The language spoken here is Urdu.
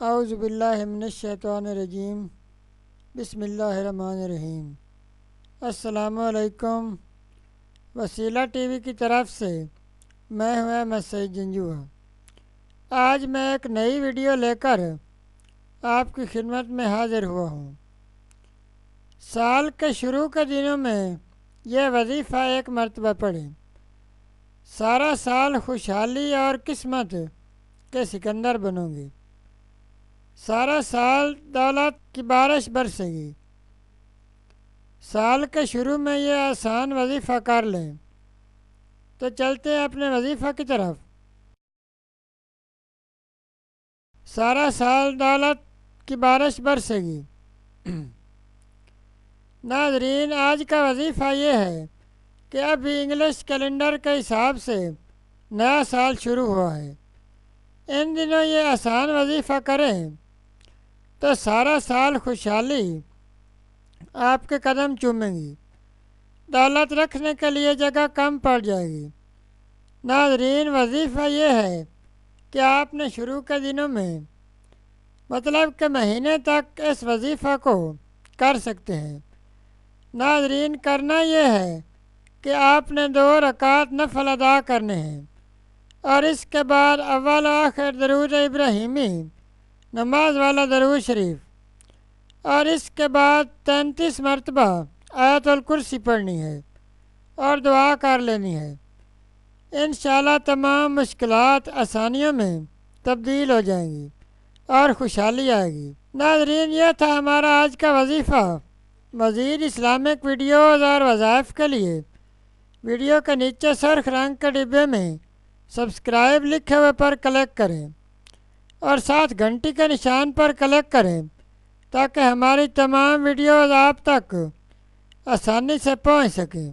اعوذ باللہ من الشیطان الرجیم بسم اللہ الرحمن الرحیم۔ السلام علیکم۔ وسیلہ ٹی وی کی طرف سے میں ہوں احمد سعید جنجوعہ۔ آج میں ایک نئی ویڈیو لے کر آپ کی خدمت میں حاضر ہوا ہوں۔ سال کے شروع کے دنوں میں یہ وظیفہ ایک مرتبہ پڑھیں، سارا سال خوشحالی اور قسمت کے سکندر بنو گے، سارا سال دولت کی بارش برسے گی۔ سال کے شروع میں یہ آسان وظیفہ کر لیں تو چلتے ہیں اپنے وظیفہ کی طرف۔ سارا سال دولت کی بارش برسے گی۔ ناظرین، آج کا وظیفہ یہ ہے کہ ابھی انگلش کیلنڈر کے حساب سے نیا سال شروع ہوا ہے۔ ان دنوں یہ آسان وظیفہ کریں تو سارا سال خوشحالی آپ کے قدم چومیں گی، دولت رکھنے کے لیے جگہ کم پڑ جائے گی۔ ناظرین، وظیفہ یہ ہے کہ آپ نے شروع کے دنوں میں مطلب کہ مہینے تک اس وظیفہ کو کر سکتے ہیں۔ ناظرین، کرنا یہ ہے کہ آپ نے 2 رکعت نفل ادا کرنے ہیں اور اس کے بعد اول و آخر درود ابراہیمی، نماز والا درود شریف، اور اس کے بعد 33 مرتبہ آیت الکرسی پڑھنی ہے اور دعا کر لینی ہے۔ انشاءاللہ تمام مشکلات آسانیوں میں تبدیل ہو جائیں گی اور خوشحالی آئے گی۔ ناظرین، یہ تھا ہمارا آج کا وظیفہ۔ مزید اسلامک ویڈیوز اور وظائف کے لیے ویڈیو کے نیچے سرخ رنگ کے ڈبے میں سبسکرائب لکھے ہوئے پر کلک کریں اور ساتھ گھنٹی کے نشان پر کلک کریں تاکہ ہماری تمام ویڈیوز آپ تک آسانی سے پہنچ سکیں۔